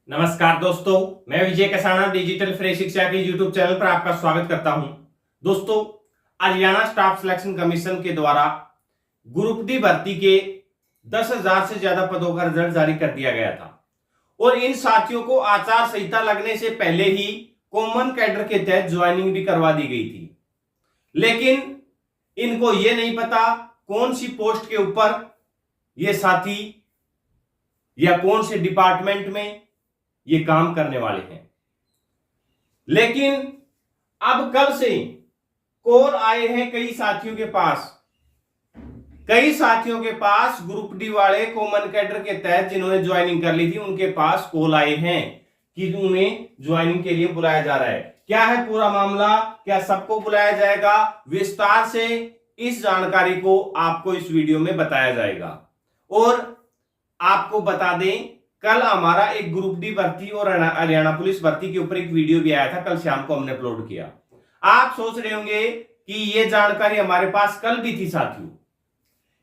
नमस्कार दोस्तों, मैं विजय कसाना डिजिटल फ्री शिक्षा के यूट्यूब चैनल पर आपका स्वागत करता हूं। दोस्तों, हरियाणा स्टाफ सिलेक्शन कमीशन के द्वारा ग्रुप डी भर्ती के 10,000 से ज्यादा पदों का रिजल्ट जारी कर दिया गया था और इन साथियों को आचार संहिता लगने से पहले ही कॉमन कैडर के तहत ज्वाइनिंग भी करवा दी गई थी। लेकिन इनको यह नहीं पता कौन सी पोस्ट के ऊपर ये साथी या कौन से डिपार्टमेंट में ये काम करने वाले हैं। लेकिन अब कल से कॉल आए हैं कई साथियों के पास ग्रुप डी वाले कॉमन कैडर के तहत जिन्होंने ज्वाइनिंग कर ली थी, उनके पास कॉल आए हैं कि उन्हें ज्वाइनिंग के लिए बुलाया जा रहा है। क्या है पूरा मामला, क्या सबको बुलाया जाएगा, विस्तार से इस जानकारी को आपको इस वीडियो में बताया जाएगा। और आपको बता दें, कल हमारा एक ग्रुप डी भर्ती और हरियाणा पुलिस भर्ती के ऊपर एक वीडियो भी आया था, कल शाम को हमने अपलोड किया। आप सोच रहे होंगे कि ये जानकारी हमारे पास कल भी थी साथियों।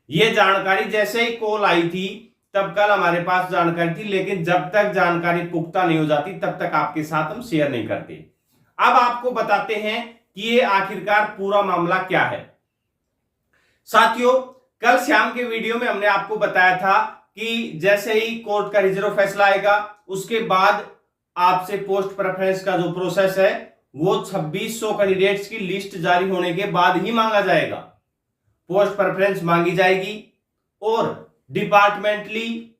ये जानकारी जैसे ही कॉल आई थी तब कल हमारे पास जानकारी थी, लेकिन जब तक जानकारी पुख्ता नहीं हो जाती तब तक आपके साथ हम शेयर नहीं करते। अब आपको बताते हैं कि ये आखिरकार पूरा मामला क्या है। साथियों, कल शाम के वीडियो में हमने आपको बताया था कि जैसे ही कोर्ट का रिजर्व फैसला आएगा उसके बाद आपसे पोस्ट प्रेफरेंस का जो प्रोसेस है वो 2600 कैंडिडेट्स की लिस्ट जारी होने के बाद ही मांगा जाएगा। पोस्ट प्रेफरेंस मांगी जाएगी और डिपार्टमेंटली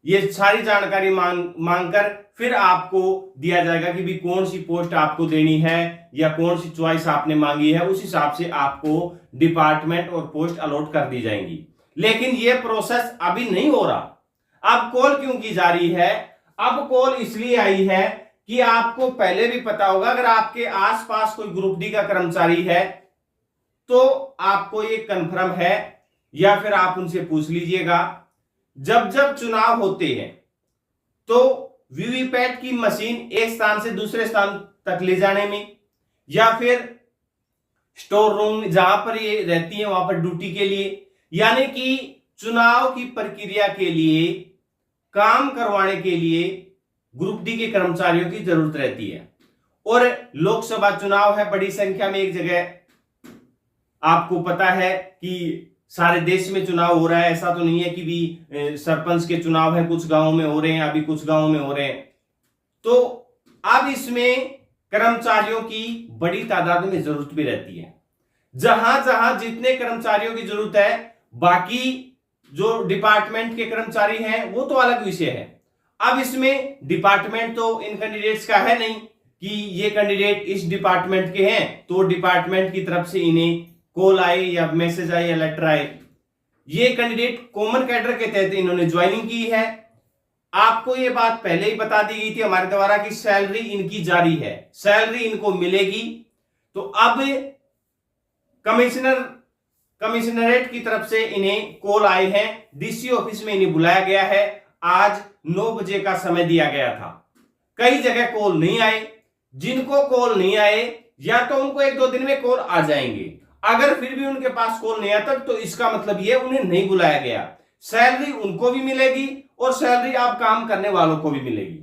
ये सारी जानकारी मांगकर फिर आपको दिया जाएगा कि भी कौन सी पोस्ट आपको देनी है या कौन सी चॉइस आपने मांगी है, उस हिसाब से आपको डिपार्टमेंट और पोस्ट अलॉट कर दी जाएंगी। लेकिन यह प्रोसेस अभी नहीं हो रहा। अब कॉल क्यों की जा रही है? अब कॉल इसलिए आई है कि आपको पहले भी पता होगा, अगर आपके आसपास कोई ग्रुप डी का कर्मचारी है तो आपको ये कंफर्म है या फिर आप उनसे पूछ लीजिएगा। जब जब चुनाव होते हैं तो वीवीपैट की मशीन एक स्थान से दूसरे स्थान तक ले जाने में या फिर स्टोर रूम जहां पर ये रहती है वहां पर ड्यूटी के लिए, यानी कि चुनाव की प्रक्रिया के लिए काम करवाने के लिए ग्रुप डी के कर्मचारियों की जरूरत रहती है। और लोकसभा चुनाव है बड़ी संख्या में एक जगह, आपको पता है कि सारे देश में चुनाव हो रहा है। ऐसा तो नहीं है कि भी सरपंच के चुनाव है कुछ गांवों में हो रहे हैं, अभी कुछ गांवों में हो रहे हैं। तो अब इसमें कर्मचारियों की बड़ी तादाद में जरूरत भी रहती है। जहां जहां जितने कर्मचारियों की जरूरत है, बाकी जो डिपार्टमेंट के कर्मचारी हैं वो तो अलग विषय है। अब इसमें डिपार्टमेंट तो इन कैंडिडेट्स का है नहीं कि ये कैंडिडेट इस डिपार्टमेंट के हैं तो डिपार्टमेंट की तरफ से इन्हें कॉल आए या मैसेज आए या लेटर आए। ये कैंडिडेट कॉमन कैडर के तहत इन्होंने ज्वाइनिंग की है। आपको ये बात पहले ही बता दी गई थी हमारे द्वारा कि सैलरी इनकी जारी है, सैलरी इनको मिलेगी। तो अब कमिश्नरेट की तरफ से इन्हें कॉल आए हैं, डीसी ऑफिस में इन्हें बुलाया गया है। आज 9 बजे का समय दिया गया था। कई जगह कॉल नहीं आए। जिनको कॉल नहीं आए या तो उनको 1-2 दिन में कॉल आ जाएंगे। अगर फिर भी उनके पास कॉल नहीं आता तो इसका मतलब ये उन्हें नहीं बुलाया गया। सैलरी उनको भी मिलेगी और सैलरी आप काम करने वालों को भी मिलेगी।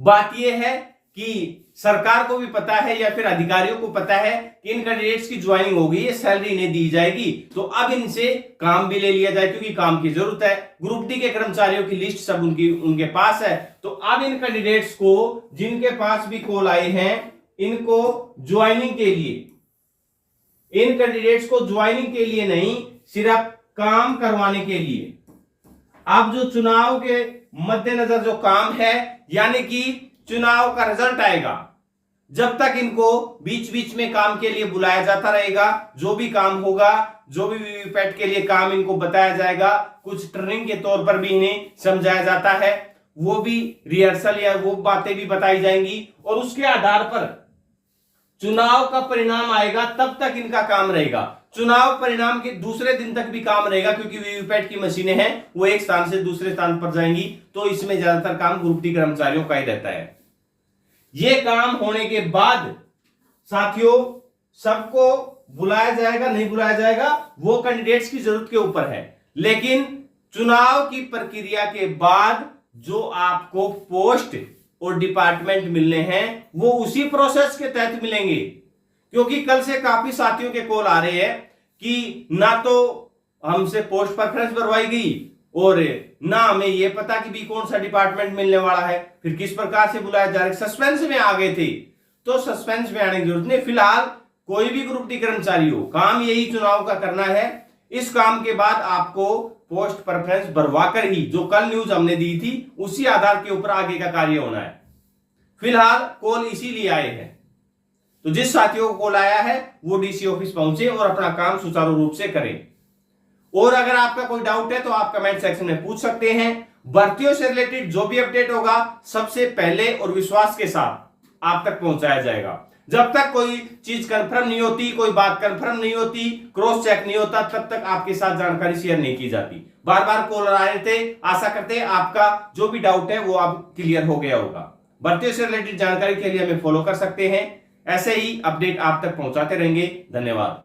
बात यह है कि सरकार को भी पता है या फिर अधिकारियों को पता है कि इन कैंडिडेट्स की ज्वाइनिंग हो गई है, सैलरी इन्हें दी जाएगी, तो अब इनसे काम भी ले लिया जाए क्योंकि काम की जरूरत है। ग्रुप डी के कर्मचारियों की लिस्ट सब उनके पास है। तो अब इन कैंडिडेट्स को जिनके पास भी कॉल आए हैं, इनको ज्वाइनिंग के लिए, इन कैंडिडेट्स को ज्वाइनिंग के लिए नहीं, सिर्फ काम करवाने के लिए। अब जो चुनाव के मद्देनजर जो काम है, यानी कि चुनाव का रिजल्ट आएगा, जब तक इनको बीच बीच में काम के लिए बुलाया जाता रहेगा। जो भी काम होगा, जो भी वीवीपैट के लिए काम इनको बताया जाएगा, कुछ ट्रेनिंग के तौर पर भी इन्हें समझाया जाता है, वो भी रिहर्सल या वो बातें भी बताई जाएंगी और उसके आधार पर चुनाव का परिणाम आएगा तब तक इनका काम रहेगा। चुनाव परिणाम के दूसरे दिन तक भी काम रहेगा क्योंकि वीवीपैट की मशीनें हैं वो एक स्थान से दूसरे स्थान पर जाएंगी। तो इसमें ज्यादातर काम ग्रुप डी कर्मचारियों का ही रहता है। ये काम होने के बाद साथियों सबको बुलाया जाएगा नहीं बुलाया जाएगा वो कैंडिडेट्स की जरूरत के ऊपर है। लेकिन चुनाव की प्रक्रिया के बाद जो आपको पोस्ट और डिपार्टमेंट मिलने हैं वो उसी प्रोसेस के तहत मिलेंगे। क्योंकि कल से काफी साथियों के कॉल आ रहे हैं कि ना तो हमसे पोस्ट प्रेफरेंस भरवाई गई और ना हमें यह पता कि भी कौन सा डिपार्टमेंट मिलने वाला है, फिर किस प्रकार से बुलाया जा रहा है। सस्पेंस में आ गए थे, तो सस्पेंस में आने की जरूरत नहीं। फिलहाल कोई भी ग्रुप डी कर्मचारी हो, काम यही चुनाव का करना है। इस काम के बाद आपको पोस्ट प्रेफरेंस भरवाकर ही, जो कल न्यूज हमने दी थी उसी आधार के ऊपर आगे का कार्य होना है। फिलहाल कॉल इसीलिए आए हैं, तो जिस साथियों को कॉल आया है वो डीसी ऑफिस पहुंचे और अपना काम सुचारू रूप से करें। और अगर आपका कोई डाउट है तो आप कमेंट सेक्शन में पूछ सकते हैं। भर्तियों से रिलेटेड जो भी अपडेट होगा सबसे पहले और विश्वास के साथ आप तक पहुंचाया जाएगा। जब तक कोई चीज कंफर्म नहीं होती, कोई बात कंफर्म नहीं होती, क्रॉस चेक नहीं होता, तब तक आपके साथ जानकारी शेयर नहीं की जाती। बार बार कॉलर आ रहे थे, आशा करते हैं आपका जो भी डाउट है वो अब क्लियर हो गया होगा। भर्तियों से रिलेटेड जानकारी के लिए हमें फॉलो कर सकते हैं। ऐसे ही अपडेट आप तक पहुंचाते रहेंगे। धन्यवाद।